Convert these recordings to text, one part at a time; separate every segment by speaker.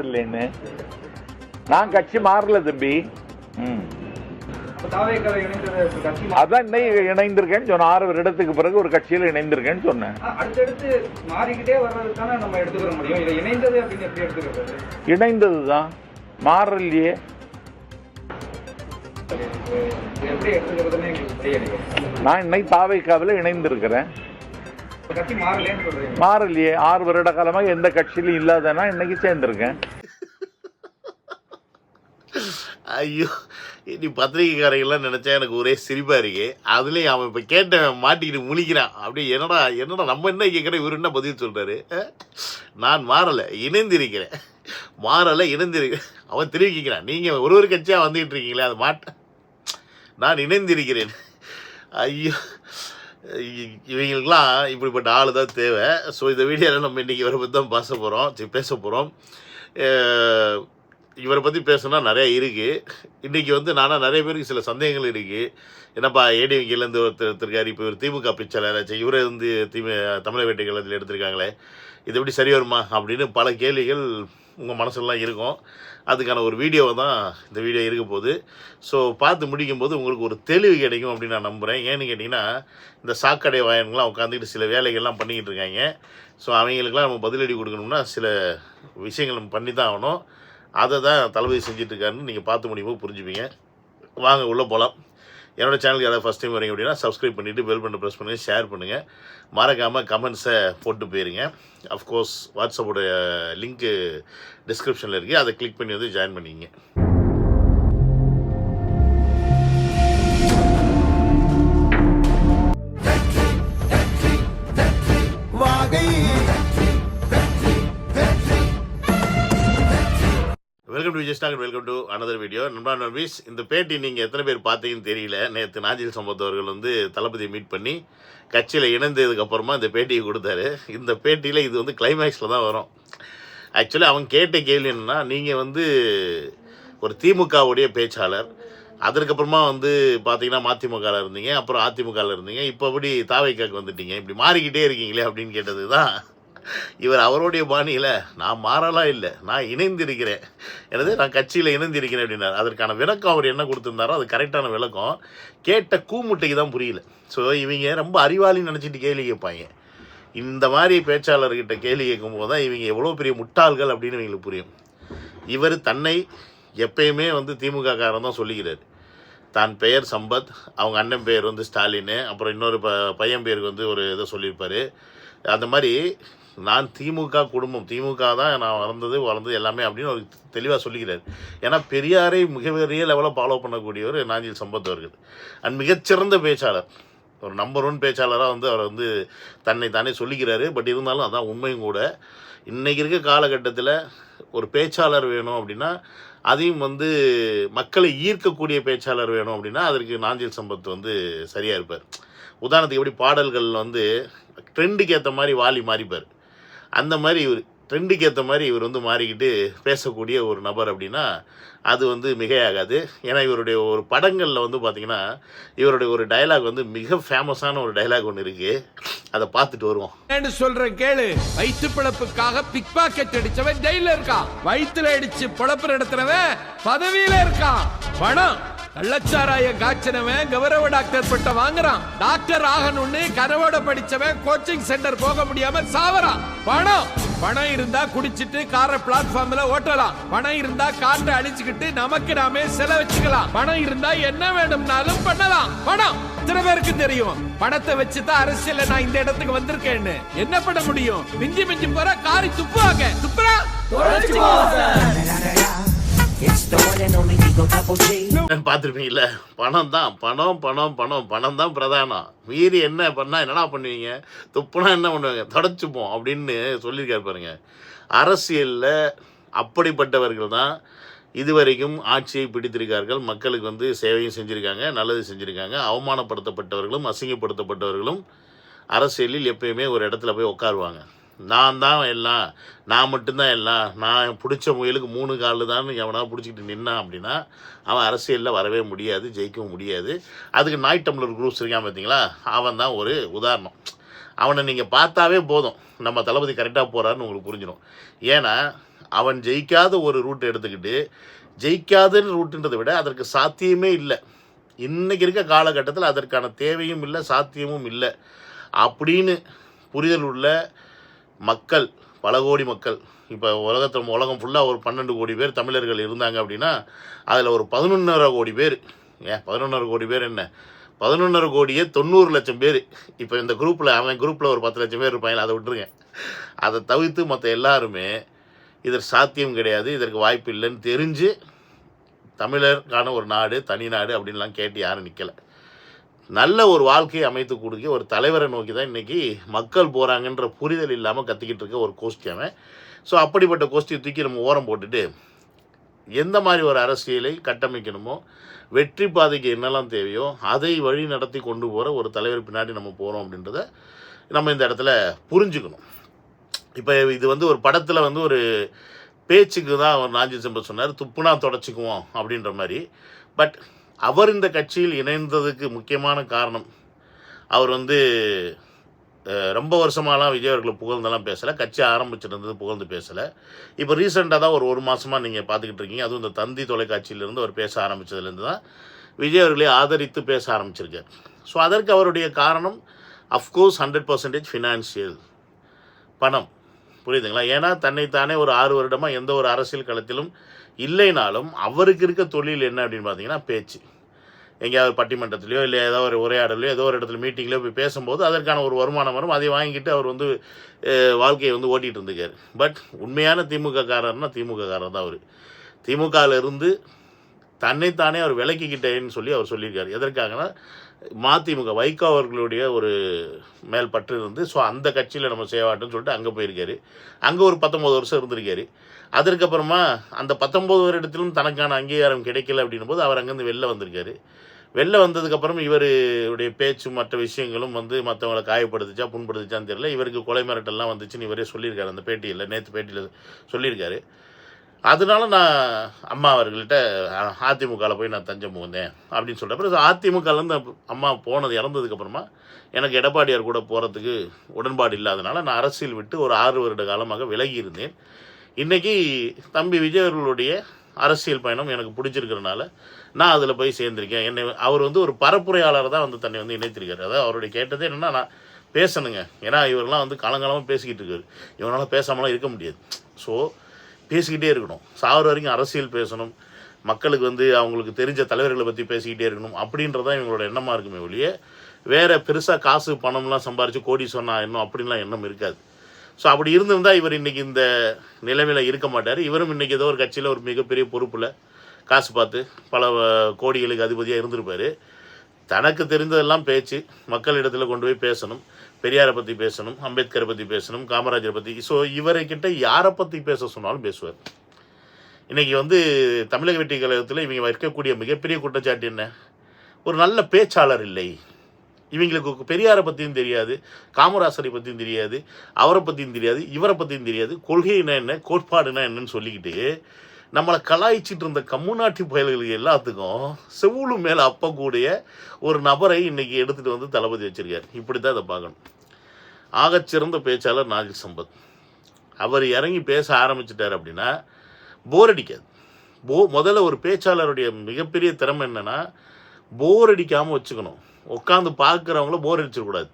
Speaker 1: இல்லைன்னு நான் கட்சி மாறல தம்பி. அதான் இன்னைக்கு இணைந்திருக்கேன்னு சொன்னேன். 6 வருடத்துக்கு பிறகு ஒரு கட்சியில் இணைந்திருக்கேன்னு சொன்னேன்.
Speaker 2: அடுத்தடுத்து மாறிக்கிட்டே வர்றதுக்கான நம்ம எடுத்துக்கிற முடியும். இதை இணைந்தது அப்படின்னு எப்படி எடுத்துக்கிறது?
Speaker 1: இணைந்ததுதான், மாறலையே.
Speaker 2: எப்படி எடுத்துக்கிறதுன்னு எங்களுக்கு தெரியலையே.
Speaker 1: நான் இன்னைக்கு தாவைக்காவில் இணைந்திருக்கிறேன்.
Speaker 2: கட்சி மாறலேன்னு சொல்றீங்க.
Speaker 1: மாறலையே. 6 வருட காலமாக எந்த கட்சியிலும் இல்லாதனா இன்னைக்கு சேர்ந்திருக்கேன்.
Speaker 3: ஐயோ, இனி பத்திரிகைக்காரங்கெல்லாம் நினச்சா எனக்கு ஒரே சிரிப்பாக இருக்கு. அதுலேயும் அவன் இப்போ கேட்டவன் மாட்டிக்கிட்டு முழிக்கிறான். அப்படியே என்னடா நம்ம என்ன கேட்குறேன், இவர் என்ன பதில் சொல்கிறாரு. நான் மாறலை, இணைந்திருக்கிறேன். மாறலை, இணைந்திருக்கிறேன். அவன் திரும்பி கேட்குறான், நீங்கள் ஒரு கட்சியாக வந்துக்கிட்டு இருக்கீங்களே, அது நான் இணைந்திருக்கிறேன். ஐயோ, இவங்களுக்கெல்லாம் இப்படிப்பட்ட ஆள் தான் தேவை. ஸோ இந்த வீடியோவில் நம்ம இன்றைக்கி இவரை பற்றி தான் பேச போகிறோம். இவரை பற்றி பேசுனா நிறையா இருக்குது. இன்றைக்கி நானும் நிறைய பேருக்கு சில சந்தேகங்கள் இருக்குது. என்னப்பா ஏடிஎம்கேலேருந்து ஒருத்தர் இருக்கார், இப்போ ஒரு திமுக பிச்சலாச்சு, இவரை தமிழக வேட்டை கழகத்தில் எடுத்திருக்காங்களே, இது எப்படி சரி வருமா அப்படின்னு பல கேள்விகள் உங்கள் மனசுலாம் இருக்கும். அதுக்கான ஒரு வீடியோவை தான் இந்த வீடியோ இருக்க போகுது. ஸோ பார்த்து முடிக்கும்போது உங்களுக்கு ஒரு தெளிவு கிடைக்கும் அப்படின்னு நான் நம்புகிறேன். ஏன்னு கேட்டிங்கன்னா, இந்த சாக்கடை வாயன்கள்லாம் உட்காந்துக்கிட்டு சில வேலைகள்லாம் பண்ணிக்கிட்டு இருக்காங்க. ஸோ அவங்களுக்கெல்லாம் நம்ம பதிலடி கொடுக்கணும்னா சில விஷயங்கள் நம்ம பண்ணி தான் ஆகணும். அதை தான் தளபதி செஞ்சிட்ருக்காருன்னு நீங்கள் பார்த்து முடியும்போது புரிஞ்சுப்பீங்க. வாங்க உள்ளே போகலாம். என்னோடய சேனலுக்கு யாராவது ஃபஸ்ட் டைம் வரீங்க அப்படின்னா சப்ஸ்கிரைப் பண்ணிவிட்டு பெல் பட்டனை ப்ரெஸ் பண்ணுங்கள், ஷேர் பண்ணுங்கள், மறக்காமல் கமெண்ட்ஸை போட்டு போயிருங்க. அஃப்கோர்ஸ் வாட்ஸ்அப்போட லிங்க்கு டிஸ்கிரிப்ஷனில் இருக்குது, அதை கிளிக் பண்ணி ஜாயின் பண்ணிங்க. Welcome to Vijay stock, welcome to another video. நண்பீஸ், இந்த பேட்டி நீங்கள் எத்தனை பேர் பார்த்தீங்கன்னு தெரியல. நேற்று நாஞ்சில் சம்பத் அவர்கள் தளபதியை மீட் பண்ணி கட்சியில் இணைந்ததுக்கப்புறமா இந்த பேட்டியை கொடுத்தாரு. இந்த பேட்டியில் இது கிளைமேக்ஸில் தான் வரும். ஆக்சுவலி அவங்க கேட்ட கேள்வி என்னென்னா, நீங்கள் ஒரு திமுகவுடைய பேச்சாளர், அதற்கப்புறமா பார்த்தீங்கன்னா மதிமுகவில் இருந்தீங்க, அப்புறம் அதிமுகவில் இருந்தீங்க, இப்போ அப்படி தாவைக்காக்கு வந்துட்டீங்க, இப்படி மாறிக்கிட்டே இருக்கீங்களே அப்படின்னு கேட்டது தான் இவர் அவருடைய பாணியில் நான் மாறலாம் இல்லை, நான் இணைந்திருக்கிறேன், நான் கட்சியில் இணைந்திருக்கிறேன் அப்படின்னார். அதற்கான விளக்கம் அவர் என்ன கொடுத்துருந்தாரோ அது கரெக்டான விளக்கம். கேட்ட கூமுட்டைக்கு தான் புரியல. ஸோ இவங்க ரொம்ப அறிவாளின்னு நினச்சிட்டு கேள்வி கேட்பாங்க. இந்த மாதிரி பேச்சாளர்கிட்ட கேள்வி கேட்கும்போது தான் இவங்க எவ்வளோ பெரிய முட்டாள்கள் அப்படின்னு இவங்களுக்கு புரியும். இவர் தன்னை எப்பயுமே திமுக காரன் தான் சொல்லிக்கிறார். தான் பெயர் சம்பத், அவங்க அண்ணன் பெயர் ஸ்டாலின், அப்புறம் இன்னொரு பையன் பேருக்கு ஒரு இதை சொல்லியிருப்பார். அந்த மாதிரி நான் திமுக குடும்பம், திமுக தான் நான் வளர்ந்தது எல்லாமே அப்படின்னு ஒரு தெளிவாக சொல்லிக்கிறார். ஏன்னா பெரியாரை மிகப்பெரிய லெவலில் ஃபாலோ பண்ணக்கூடியவர் நாஞ்சில் சம்பத் அவர்கள். அண்ட் மிகச்சிறந்த பேச்சாளர், ஒரு நம்பர் 1 பேச்சாளராக அவர் தன்னை தானே சொல்லிக்கிறாரு. பட் இருந்தாலும் அதான் உண்மையும் கூட. இன்றைக்கி இருக்க காலகட்டத்தில் ஒரு பேச்சாளர் வேணும் அப்படின்னா, அதையும் மக்களை ஈர்க்கக்கூடிய பேச்சாளர் வேணும் அப்படின்னா அதற்கு நாஞ்சில் சம்பத் சரியாக இருப்பார். உதாரணத்துக்கு எப்படி பாடல்கள் ட்ரெண்டுக்கு ஏற்ற மாதிரி வாலி மாறிப்பார், அந்த மாதிரி இவர் ட்ரெண்டுக்கு ஏற்ற மாதிரி இவர் மாறிக்கிட்டு பேசக்கூடிய ஒரு நபர் அப்படின்னா அது மிகையாகாது. ஏன்னா இவருடைய ஒரு படங்களில் பார்த்தீங்கன்னா இவருடைய ஒரு டைலாக் மிக ஃபேமஸான ஒரு டைலாக் ஒன்று இருக்குது. அதை பார்த்துட்டு வருவோம்.
Speaker 4: சொல்றேன் கேளு. வயிற்று பிழப்புக்காக பிக் பாக்கெட் அடிச்சவன் ஜெயில இருக்கான், வயிற்றுல அடிச்சு பிழப்பு நடத்துறவன் பதவியில இருக்கான். பணம் கள்ளச்சாராய காய்ச்சனவன் கௌரவ டாக்டர் பட்டம் வாங்குறான். டாக்டர் ஆகணும்னு கனவோட படிச்சவன் கோச்சிங் சென்டர் போக முடியாம சாவறான். பணம் இருந்தா குடிச்சிட்டு காரை பிளாட்ஃபார்ம்ல ஓட்டலாம். பணம் இருந்தா காட்டை அழிச்சுக்கிட்டு நமக்கு நாமே செலவச்சுக்கலாம். பணம் இருந்தா என்ன வேணும்னாலும் பண்ணலாம். பணம் இத்தனை பேருக்கு தெரியும். பணத்தை வச்சுதான் அரசியல நான் இந்த இடத்துக்கு வந்திருக்கேன்னு. என்ன பண்ண முடியும்? மிஞ்சி போற காரி துப்புவாங்க. துப்புறா
Speaker 3: பார்த்துருப்பீங்கல்ல, பணம் தான் பிரதானம். மீறி என்ன பண்ணால் என்னடா பண்ணுவீங்க, துப்புனா என்ன பண்ணுவாங்க, தொடச்சுப்போம் அப்படின்னு சொல்லியிருக்காரு பாருங்க. அரசியலில் அப்படிப்பட்டவர்கள் தான் இதுவரைக்கும் ஆட்சியை பிடித்திருக்கார்கள். மக்களுக்கு சேவையும் செஞ்சுருக்காங்க, நல்லது செஞ்சுருக்காங்க. அவமானப்படுத்தப்பட்டவர்களும் அசிங்கப்படுத்தப்பட்டவர்களும் அரசியலில் எப்பயுமே ஒரு இடத்துல போய் உட்காருவாங்க. நான் தான் எல்லாம், நான் மட்டும்தான் எல்லாம், நான் பிடிச்ச முயலுக்கு 3 கால் தான் எவனாவது பிடிச்சிக்கிட்டு நின்னான் அப்படின்னா அவன் அரசியலில் வரவே முடியாது, ஜெயிக்கவும் முடியாது. அதுக்கு நாய் டம்ளர் குரூப்ஸ் இருக்கான் பார்த்தீங்களா, அவன் தான் ஒரு உதாரணம். அவனை நீங்கள் பார்த்தாவே போதும் நம்ம தளபதி கரெக்டாக போகிறாருன்னு உங்களுக்கு புரிஞ்சிடும். ஏன்னா அவன் ஜெயிக்காத ஒரு ரூட் எடுத்துக்கிட்டு, ஜெயிக்காத ரூட்டுன்றதை விட அதற்கு சாத்தியமே இல்லை, இன்றைக்கி இருக்க காலகட்டத்தில் அதற்கான தேவையும் இல்லை, சாத்தியமும் இல்லை அப்படின்னு புரிதல் உள்ள மக்கள், பல கோடி மக்கள். இப்போ உலகம் ஃபுல்லாக ஒரு 12 கோடி பேர் தமிழர்கள் இருந்தாங்க அப்படின்னா அதில் ஒரு 11.5 கோடி பேர், 11.5 கோடி பேர் என்ன, 11.5 கோடியே 90 லட்சம் பேர். இப்போ இந்த குரூப்பில் அவன் குரூப்பில் ஒரு 10 லட்சம் பேர் இருப்பாங்க, அதை விட்டுருங்க. அதை தவிர்த்து மற்ற எல்லாருமே இதற்கு சாத்தியம் கிடையாது, இதற்கு வாய்ப்பு இல்லைன்னு தெரிஞ்சு தமிழருக்கான ஒரு நாடு, தனி நாடு அப்படின்லாம் கேட்டு யாரும் நிற்கலை. நல்ல ஒரு வாழ்க்கையை அமைத்து கொடுக்க ஒரு தலைவரை நோக்கி தான் இன்றைக்கி மக்கள் போகிறாங்கன்ற புரிதல் இல்லாமல் கத்திக்கிட்டு இருக்க ஒரு கோஷ்டி அவன். ஸோ அப்படிப்பட்ட கோஷ்டியை தூக்கி நம்ம ஓரம் போட்டுட்டு எந்த மாதிரி ஒரு அரசியலை கட்டமைக்கணுமோ, வெற்றி பாதைக்கு என்னெல்லாம் தேவையோ அதை வழி நடத்தி கொண்டு போகிற ஒரு தலைவர் பின்னாடி நம்ம போகிறோம் அப்படின்றத நம்ம இந்த இடத்துல புரிஞ்சுக்கணும். இப்போ இது வந்து ஒரு படத்தில் வந்து ஒரு பேச்சுக்கு தான் அவர் நாஞ்சில் சம்பத் சொன்னார், துப்புனா தொடச்சிக்குவோம் அப்படின்ற மாதிரி. பட் அவர் இந்த கட்சியில் இணைந்ததுக்கு முக்கியமான காரணம், அவர் வந்து ரொம்ப வருஷமாலாம் விஜய் அவர்களை புகழ்ந்தெல்லாம் பேசலை, கட்சி ஆரம்பிச்சிருந்தது புகழ்ந்து பேசலை. இப்போ ரீசெண்டாக தான் ஒரு மாதமாக நீங்கள் பார்த்துக்கிட்டு இருக்கீங்க, அதுவும் இந்த தந்தி தொலைக்காட்சியிலேருந்து அவர் பேச ஆரம்பித்ததுலேருந்து தான் விஜய் அவர்களை ஆதரித்து பேச ஆரம்பிச்சிருக்கார். ஸோ அதற்கு அவருடைய காரணம் அஃப்கோர்ஸ் 100% ஃபினான்ஷியல், பணம். புரியுதுங்களா? ஏன்னா தன்னைத்தானே ஒரு 6 வருடமாக எந்த ஒரு அரசியல் களத்திலும் இல்லைனாலும் அவருக்கு இருக்க தொழில் என்ன அப்படின்னு பார்த்தீங்கன்னா பேச்சு. எங்கேயாவது பட்டிமன்றத்துலையோ இல்லை ஏதோ ஒரு உரையாடலையோ ஏதோ ஒரு இடத்துல மீட்டிங்லையோ போய் பேசும்போது அதற்கான ஒரு வருமானம் வரும், அதை வாங்கிட்டு அவர் வந்து வாழ்க்கையை வந்து ஓட்டிகிட்டு இருந்துக்கார். பட் உண்மையான திமுக காரர்னா திமுக காரர் தான் அவர். திமுகவிலிருந்து தன்னைத்தானே அவர் விலக்கிக்கிட்டேன்னு சொல்லி அவர் சொல்லியிருக்காரு. எதற்காகனா மதிமுக வைகோ அவர்களுடைய ஒரு மேல் பற்று இருந்து, ஸோ அந்த கட்சியில் நம்ம சேவாட்டுன்னு சொல்லிட்டு அங்கே போயிருக்காரு. அங்கே ஒரு 19 வருஷம் இருந்திருக்காரு. அதற்கப்புறமா அந்த 19 வருடத்திலும் தனக்கான அங்கீகாரம் கிடைக்கல அப்படின்னும் போது அவர் அங்கேருந்து வெளில வந்திருக்காரு. வெளில வந்ததுக்கப்புறம் இவருடைய பேச்சு மற்ற விஷயங்களும் வந்து மற்றவங்களை காயப்படுத்துச்சா புண்படுத்துச்சான்னு தெரியல. இவருக்கு கொலை மிரட்டல்லாம் வந்துச்சுன்னு இவரே சொல்லியிருக்காரு, அந்த பேட்டியில் நேற்று பேட்டியில் சொல்லியிருக்காரு. அதனால நான் அம்மா அவர்கள்ட்ட அதிமுகவில் போய் நான் தஞ்சம் புகுந்தேன் அப்படின்னு சொல்கிறப்ப, அதிமுகலேருந்து அம்மா போனது இறந்ததுக்கப்புறமா எனக்கு எடப்பாடியார் கூட போகிறதுக்கு உடன்பாடு இல்லாதனால நான் அரசியல் விட்டு ஒரு 6 வருட காலமாக விலகி இருந்தேன். இன்றைக்கி தம்பி விஜய் அவர்களுடைய அரசியல் பயணம் எனக்கு பிடிச்சிருக்கிறனால நான் அதில் போய் சேர்ந்திருக்கேன். என்னை அவர் வந்து ஒரு பரப்புரையாளர் தான் வந்து தன்னை வந்து இணைத்திருக்காரு. அதாவது அவருடைய கேட்டதே என்னென்னா, நான் பேசணுங்க, ஏன்னா இவரெல்லாம் வந்து காலங்காலமாக பேசிக்கிட்டு இருக்காரு, இவனால் பேசாமலாம் இருக்க முடியாது. ஸோ பேசிக்கிட்டே இருக்கணும், சாவர வரைக்கும் அரசியல் பேசணும், மக்களுக்கு வந்து அவங்களுக்கு தெரிஞ்ச தலைவர்களை பற்றி பேசிக்கிட்டே இருக்கணும் அப்படின்றதான் இவங்களோட எண்ணமாக இருக்குமே ஒழிய வேறு பெருசாக காசு பணம்லாம் சம்பாரித்து கோடி சொன்னால் இன்னும் அப்படின்லாம் எண்ணம் இருக்காது. ஸோ அப்படி இருந்திருந்தால் இவர் இன்றைக்கி இந்த நிலைமையில் இருக்க மாட்டார். இவரும் இன்றைக்கி ஏதோ ஒரு கட்சியில் ஒரு மிகப்பெரிய பொறுப்பில் காசு பார்த்து பல கோடிகளுக்கு அதிபதியாக இருந்திருப்பார். தனக்கு தெரிந்ததெல்லாம் பேச்சு, மக்களிடத்தில் கொண்டு போய் பேசணும், பெரியாரை பற்றி பேசணும், அம்பேத்கரை பற்றி பேசணும், காமராஜரை பற்றி. ஸோ இவரைக்கிட்ட யாரை பற்றி பேச சொன்னாலும் பேசுவார். இன்றைக்கி வந்து தமிழக வெற்றி கழகத்தில் இவங்க வைக்கக்கூடிய மிகப்பெரிய குற்றச்சாட்டு என்ன, ஒரு நல்ல பேச்சாளர் இல்லை. இவங்களுக்கு பெரியாரை பற்றியும் தெரியாது, காமராஜரை பற்றியும் தெரியாது, அவரை பற்றியும் தெரியாது, இவரை பற்றியும் தெரியாது, கொள்கைனா என்ன கோட்பாடுனா என்னன்னு சொல்லிக்கிட்டு நம்மளை கலாய்ச்சிட்டு இருந்த கம்முநாட்டி பயல்களுக்கு எல்லாத்துக்கும் செவ்வளு மேலே அப்பக்கூடிய ஒரு நபரை இன்றைக்கி எடுத்துகிட்டு வந்து தளபதி வச்சுருக்கார். இப்படி தான் அதை பார்க்கணும். ஆகச்சிறந்த பேச்சாளர் நாஞ்சில் சம்பத். அவர் இறங்கி பேச ஆரம்பிச்சிட்டார் அப்படின்னா போர் அடிக்காது. முதல்ல ஒரு பேச்சாளருடைய மிகப்பெரிய திறமை என்னென்னா போர் அடிக்காமல் வச்சுக்கணும். உட்காந்து பார்க்குறவங்கள போர் அடிச்சிடக்கூடாது.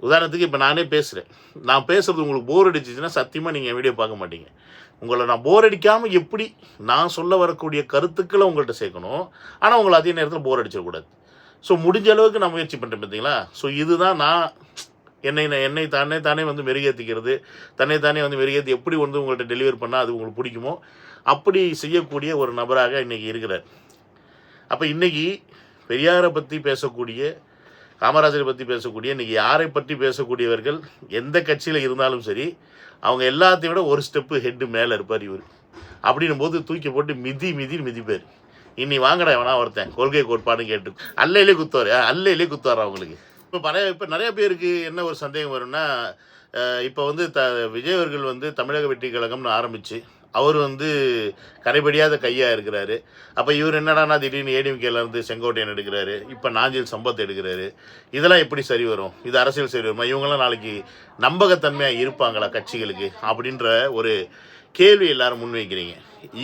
Speaker 3: உதாரணத்துக்கு இப்போ நானே பேசுகிறேன், நான் பேசுகிறது உங்களுக்கு போர் அடிச்சிச்சுன்னா சத்தியமாக நீங்கள் வீடியோ பார்க்க மாட்டீங்க. உங்களை நான் போர் அடிக்காமல் எப்படி நான் சொல்ல வரக்கூடிய கருத்துக்களை உங்கள்கிட்ட சேர்க்கணும், ஆனால் உங்களை அதே நேரத்தில் போர் அடிச்சிடக்கூடாது. ஸோ முடிஞ்ச அளவுக்கு நான் முயற்சி பண்ணுறேன் பார்த்தீங்களா. ஸோ இதுதான் நான் என்னை தானே வந்து மெருகேற்றிக்கிறது, தன்னைத்தானே வந்து மெருகேற்றி எப்படி வந்து உங்கள்கிட்ட டெலிவர் பண்ணால் அது உங்களுக்கு பிடிக்குமோ அப்படி செய்யக்கூடிய ஒரு நபராக இன்றைக்கி இருக்கிறார். அப்போ இன்றைக்கி பெரியாரை பற்றி பேசக்கூடிய, காமராஜரை பற்றி பேசக்கூடிய, இன்றைக்கி யாரை பற்றி பேசக்கூடியவர்கள் எந்த கட்சியில் இருந்தாலும் சரி, அவங்க எல்லாத்தையும் விட ஒரு ஸ்டெப்பு ஹெட்டு மேலே இருப்பார் இவர். அப்படின்னும் போது தூக்கி போட்டு மிதிப்பார். இனி வாங்கடா வேணா ஒருத்தன் கொள்கை கோட்பாடுன்னு கேட்டு அல்லையிலே குத்துவார் அவங்களுக்கு. இப்போ நிறைய பேருக்கு என்ன ஒரு சந்தேகம் வரும்னா, இப்போ வந்து விஜய் அவர்கள் வந்து தமிழக வெற்றி கழகம்னு ஆரம்பித்து அவர் வந்து கரைபடியாத கையாக இருக்கிறாரு. அப்போ இவர் என்னடானா திடீர்னு ஏடிஎம்கேலேருந்து செங்கோட்டையன் எடுக்கிறாரு, இப்போ நாஞ்சில் சம்பத் எடுக்கிறாரு. இதெல்லாம் எப்படி சரி வரும், இது அரசியல் சரி வருமா, இவங்கெல்லாம் நாளைக்கு நம்பகத்தன்மையாக இருப்பாங்களா கட்சிகளுக்கு அப்படின்ற ஒரு கேள்வி எல்லாரும் முன்வைக்கிறீங்க.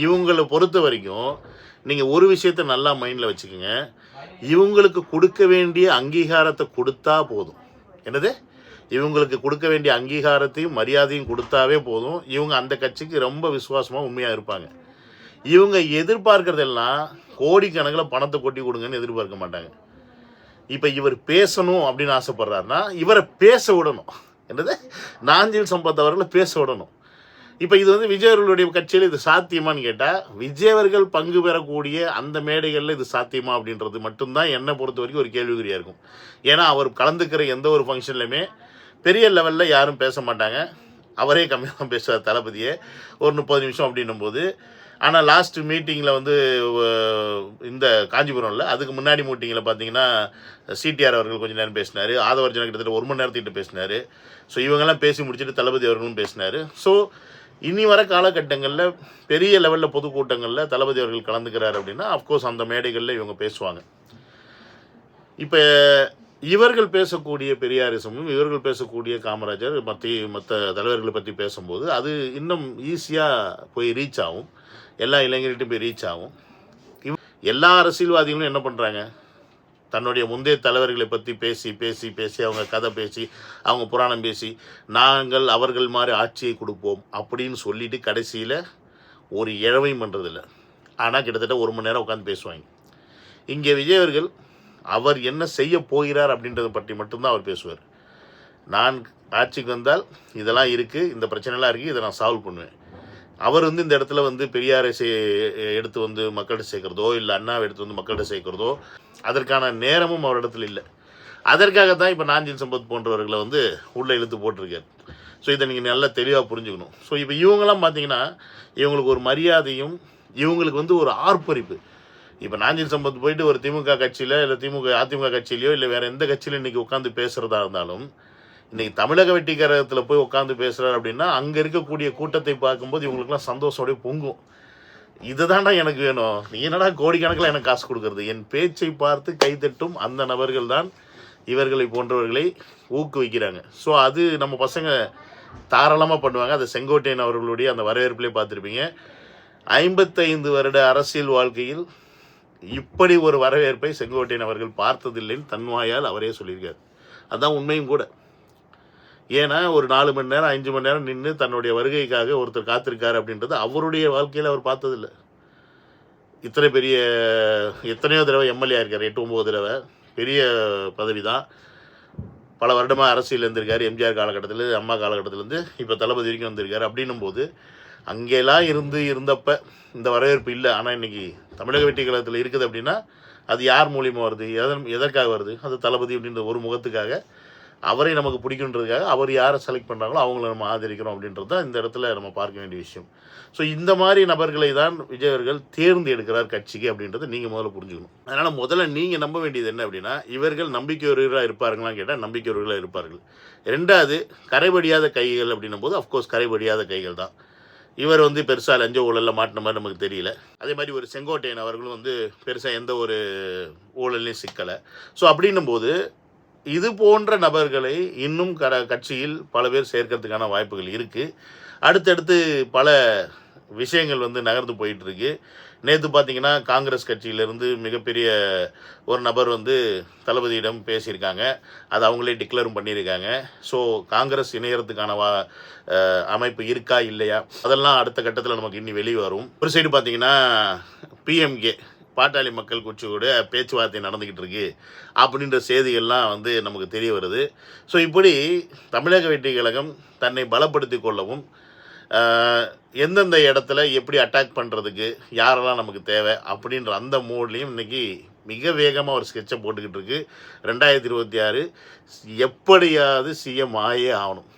Speaker 3: இவங்களை பொறுத்த வரைக்கும் நீங்கள் ஒரு விஷயத்தை நல்லா மைண்டில் வச்சுக்கோங்க, இவங்களுக்கு கொடுக்க வேண்டிய அங்கீகாரத்தை கொடுத்தா போதும். என்னது, இவங்களுக்கு கொடுக்க வேண்டிய அங்கீகாரத்தையும் மரியாதையும் கொடுத்தாவே போதும். இவங்க அந்த கட்சிக்கு ரொம்ப விசுவாசமாக உண்மையாக இருப்பாங்க. இவங்க எதிர்பார்க்கறதெல்லாம் கோடிக்கணக்கில் பணத்தை கொட்டி கொடுங்கன்னு எதிர்பார்க்க மாட்டாங்க. இப்போ இவர் பேசணும் அப்படின்னு ஆசைப்படுறாருன்னா இவரை பேச விடணும். என்னது, நாஞ்சில் சம்பத் அவர்களை பேச விடணும். இப்போ இது வந்து விஜய் அவர்களுடைய கட்சியில் இது சாத்தியமானு கேட்டால், விஜய் அவர்கள் பங்கு பெறக்கூடிய அந்த மேடைகளில் இது சாத்தியமா அப்படின்றது மட்டும்தான் என்னை பொறுத்த வரைக்கும் ஒரு கேள்விக்குறியாக இருக்கும். ஏன்னா அவர் கலந்துக்கிற எந்த ஒரு ஃபங்க்ஷன்லையுமே பெரிய லெவலில் யாரும் பேச மாட்டாங்க. அவரே கம்மியாக தான் பேசுவார் தளபதியே, ஒரு 30 நிமிஷம் அப்படின்னும் போது. ஆனால் லாஸ்ட் மீட்டிங்கில் வந்து இந்த காஞ்சிபுரம்ல அதுக்கு முன்னாடி மீட்டிங்கில் பார்த்தீங்கன்னா சிடிஆர் அவர்கள் கொஞ்சம் நேரம் பேசினார், ஆதவர்ஜனா கிட்டத்தட்ட 1 மணி நேரத்திட்ட பேசினார். ஸோ இவங்கெல்லாம் பேசி முடிச்சுட்டு தளபதி அவர்களும் பேசினார். ஸோ இனி வர காலகட்டங்களில் பெரிய லெவலில் பொதுக்கூட்டங்களில் தளபதி அவர்கள் கலந்துக்கிறார் அப்படின்னா அஃப்கோர்ஸ் அந்த மேடைகளில் இவங்க பேசுவாங்க. இப்போ இவர்கள் பேசக்கூடிய பெரியாரிசமும் இவர்கள் பேசக்கூடிய காமராஜர் மற்ற தலைவர்களை பற்றி பேசும்போது அது இன்னும் ஈஸியாக போய் ரீச் ஆகும், எல்லா இளைஞர்கிட்டையும் போய் ரீச் ஆகும். எல்லா அரசியல்வாதிகளும் என்ன பண்ணுறாங்க, தன்னுடைய முந்தைய தலைவர்களை பற்றி பேசி பேசி பேசி அவங்க கதை பேசி அவங்க புராணம் பேசி நாங்கள் அவர்கள் மாதிரி ஆட்சியை கொடுப்போம் அப்படின்னு சொல்லிட்டு கடைசியில் ஒரு இழவையும் பண்ணுறதில்ல. ஆனால் கிட்டத்தட்ட 1 மணி நேரம் உட்காந்து பேசுவாங்க. இங்கே விஜய் அவர்கள் அவர் என்ன செய்ய போகிறார் அப்படின்றத பற்றி மட்டும்தான் அவர் பேசுவார். நான் ஆட்சிக்கு வந்தால் இதெல்லாம் இருக்குது, இந்த பிரச்சனைலாம் இருக்குது, இதை நான் சால்வ் பண்ணுவேன். அவர் வந்து இந்த இடத்துல வந்து பெரியாரை எடுத்து வந்து மக்கள்கிட்ட சேர்க்குறதோ இல்லை அண்ணாவை எடுத்து வந்து மக்கள்கிட்ட சேர்க்குறதோ அதற்கான நேரமும் அவரிடத்துல இல்லை. அதற்காக தான் இப்போ நாஞ்சில் சம்பத் போன்றவர்களை வந்து உள்ளே இழுத்து போட்டிருக்காரு. ஸோ இதை நீங்கள் நல்லா தெளிவாக புரிஞ்சுக்கணும். ஸோ இப்போ இவங்கெல்லாம் பார்த்தீங்கன்னா இவங்களுக்கு ஒரு மரியாதையும் இவங்களுக்கு வந்து ஒரு ஆர்ப்பரிப்பு. இப்போ நாஞ்சில் சம்பத் போயிட்டு ஒரு திமுக கட்சியில் இல்லை அதிமுக கட்சியிலையோ இல்லை வேறு எந்த கட்சியில் இன்றைக்கி உட்காந்து பேசுகிறதா இருந்தாலும், இன்றைக்கி தமிழக வெட்டிக்கழகத்தில் போய் உட்காந்து பேசுகிறார் அப்படின்னா அங்கே இருக்கக்கூடிய கூட்டத்தை பார்க்கும்போது இவங்களுக்குலாம் சந்தோஷம் பொங்கும். இதுதான்டா எனக்கு வேணும், நீ என்னடா கோடிக்கணக்கில் எனக்கு காசு கொடுக்குறது. என் பேச்சை பார்த்து கைத்தட்டும் அந்த நபர்கள் தான் இவர்களை போன்றவர்களை ஊக்குவிக்கிறாங்க. ஸோ அது நம்ம பசங்க தாராளமாக பண்ணுவாங்க. அது செங்கோட்டையன் அவர்களுடைய அந்த வரவேற்பிலே பார்த்துருப்பீங்க. 55 வருட அரசியல் வாழ்க்கையில் இப்படி ஒரு வரவேற்பை செங்கோட்டையன் அவர்கள் பார்த்ததில்லைன்னு தன்வாயால் அவரே சொல்லியிருக்கார். அதுதான் உண்மையும் கூட. ஏன்னா ஒரு 4 மணி நேரம் 5 மணி நேரம் நின்று தன்னுடைய வருகைக்காக ஒருத்தர் காத்திருக்காரு அப்படின்றது அவருடைய வாழ்க்கையில் அவர் பார்த்ததில்லை. இத்தனை பெரிய எத்தனையோ தடவை எம்எல்ஏ இருக்கார், 8-9 தடவை, பெரிய பதவி தான். பல வருடமாக அரசியல் இருந்திருக்காரு. எம்ஜிஆர் காலகட்டத்தில், அம்மா காலகட்டத்திலேருந்து இப்போ தளபதி வரைக்கும் வந்திருக்காரு. அப்படின்னும் போது அங்கெல்லாம் இருந்தப்போ இந்த வரவேற்பு இல்லை. ஆனால் இன்றைக்கி தமிழக வெற்றி கழகத்தில் இருக்குது அப்படின்னா அது யார் மூலியமாக வருது, எதற்காக வருது? அது தளபதி அப்படின்ற ஒரு முகத்துக்காக, அவரை நமக்கு பிடிக்குன்றதுக்காக அவர் யாரை செலக்ட் பண்ணுறாங்களோ அவங்கள நம்ம ஆதரிக்கிறோம் அப்படின்றது தான் இந்த இடத்துல நம்ம பார்க்க வேண்டிய விஷயம். ஸோ இந்த மாதிரி நபர்களை தான் விஜய் அவர்கள் தேர்ந்து எடுக்கிறார் கட்சிக்கு அப்படின்றத நீங்கள் முதல்ல புரிஞ்சுக்கணும். அதனால் முதல்ல நீங்கள் நம்ப வேண்டியது என்ன அப்படின்னா, இவர்கள் நம்பிக்கையுரியவர்களாக இருப்பார்களான்னு கேட்டால் நம்பிக்கையுரியவர்களாக இருப்பார்கள். 2வது, கரைபடியாத கைகள் அப்படின்னும் போது அஃப்கோர்ஸ் கரைபடியாத கைகள் தான். இவர் வந்து பெருசாக லஞ்ச ஊழலில் மாட்டின மாதிரி நமக்கு தெரியல. அதே மாதிரி ஒரு செங்கோட்டையன் அவர்களும் வந்து பெருசாக எந்த ஒரு ஊழலையும் சிக்கலை. ஸோ அப்படின்னும் போது இது போன்ற நபர்களை இன்னும் கட்சியில் பல பேர் சேர்க்கறதுக்கான வாய்ப்புகள் இருக்குது. அடுத்தடுத்து பல விஷயங்கள் வந்து நகர்ந்து போயிட்டுருக்கு. நேற்று பார்த்தீங்கன்னா காங்கிரஸ் கட்சியிலேருந்து மிகப்பெரிய ஒரு நபர் வந்து தளபதியிடம் பேசியிருக்காங்க. அது அவங்களே டிக்ளரும் பண்ணியிருக்காங்க. ஸோ காங்கிரஸ் இணையறதுக்கான அமைப்பு இருக்கா இல்லையா அதெல்லாம் அடுத்த கட்டத்தில் நமக்கு இன்னி வெளியே வரும். ஒரு சைடு பார்த்தீங்கன்னா பிஎம்கே பாட்டாளி மக்கள் கட்சியோட பேச்சுவார்த்தை நடந்துக்கிட்டு இருக்கு அப்படின்ற செய்திகள்லாம் வந்து நமக்கு தெரிய வருது. ஸோ இப்படி தமிழக வெற்றி கழகம் தன்னை பலப்படுத்தி கொள்ளவும் எந்தெந்த இடத்துல எப்படி அட்டாக் பண்ணுறதுக்கு யாரெல்லாம் நமக்கு தேவை அப்படின்ற அந்த மோட்லேயும் இன்றைக்கி மிக வேகமாக ஒரு ஸ்கெட்சை போட்டுக்கிட்டு இருக்கு. 2026 எப்படியாவது சிஎம் ஆயே ஆகணும்.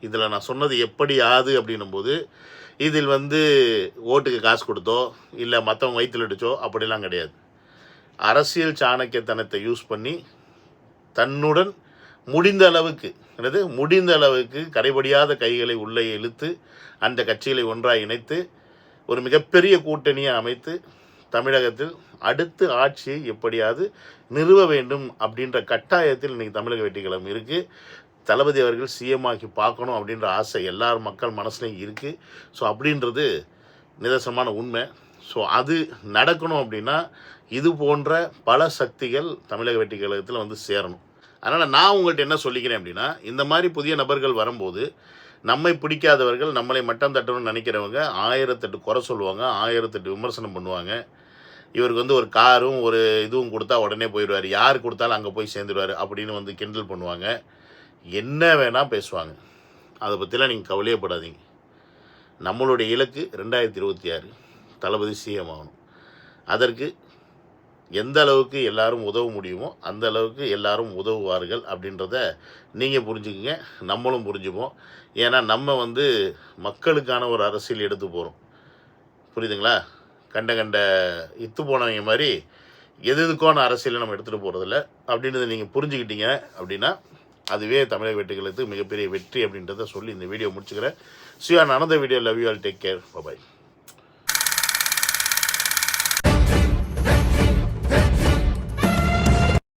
Speaker 3: இதில் நான் சொன்னது எப்படியாது அப்படின்னும்போது இதில் வந்து ஓட்டுக்கு காசு கொடுத்தோ இல்லை மற்றவங்க வயிற்றில் அடிச்சோ அப்படிலாம் கிடையாது. அரசியல் சாணக்கியத்தனத்தை யூஸ் பண்ணி தன்னுடன் முடிந்த அளவுக்கு கரைபடியாத கைகளை உள்ளே இழுத்து அந்த கட்சிகளை ஒன்றாக இணைத்து ஒரு மிகப்பெரிய கூட்டணியை அமைத்து தமிழகத்தில் அடுத்து ஆட்சியை எப்படியாவது நிறுவ வேண்டும் அப்படின்ற கட்டாயத்தில் இன்றைக்கி தமிழக வெற்றி கழகம் இருக்குது. தளபதி அவர்கள் சிஎம் ஆக்கி பார்க்கணும் அப்படின்ற ஆசை எல்லார் மக்கள் மனசுலையும் இருக்குது. ஸோ அப்படின்றது நிதர்சனமான உண்மை. ஸோ அது நடக்கணும் அப்படின்னா இது போன்ற பல சக்திகள் தமிழக வெற்றி கழகத்தில் வந்து சேரணும். அதனால் நான் உங்கள்கிட்ட என்ன சொல்லிக்கிறேன் அப்படின்னா, இந்த மாதிரி புதிய நபர்கள் வரும்போது நம்மை பிடிக்காதவர்கள், நம்மளை மட்டம் தட்டணும்னு நினைக்கிறவங்க 1008 குறை சொல்லுவாங்க, 1008 விமர்சனம் பண்ணுவாங்க. இவருக்கு வந்து ஒரு காரும் ஒரு இதுவும் கொடுத்தா உடனே போயிடுவார், யார் கொடுத்தாலும் அங்கே போய் சேர்ந்துடுவார் அப்படின்னு வந்து கிண்டல் பண்ணுவாங்க. என்ன வேணால் பேசுவாங்க. அதை பற்றிலாம் நீங்கள் கவலையப்படாதீங்க. நம்மளுடைய இலக்கு 2026 தளபதி சிஎம் ஆகணும். அதற்கு எந்த அளவுக்கு எல்லாரும் உதவ முடியுமோ அந்த அளவுக்கு எல்லாரும் உதவுவார்கள் அப்படின்றத நீங்கள் புரிஞ்சுக்குங்க, நம்மளும் புரிஞ்சுப்போம். ஏன்னா நம்ம வந்து மக்களுக்கான ஒரு அரசியல் எடுத்து போகிறோம். புரியுதுங்களா? கண்ட இத்து போனவங்க மாதிரி எதுக்கான அரசியலை நம்ம எடுத்துகிட்டு போகிறதில்ல அப்படின்றத நீங்கள் புரிஞ்சுக்கிட்டீங்க அப்படின்னா அதுவே தமிழக வெற்றிகளுக்கு மிகப்பெரிய வெற்றி அப்படின்றத சொல்லி இந்த வீடியோ முடிச்சுக்கிறேன். So another video. Love you all. Take care. Bye bye.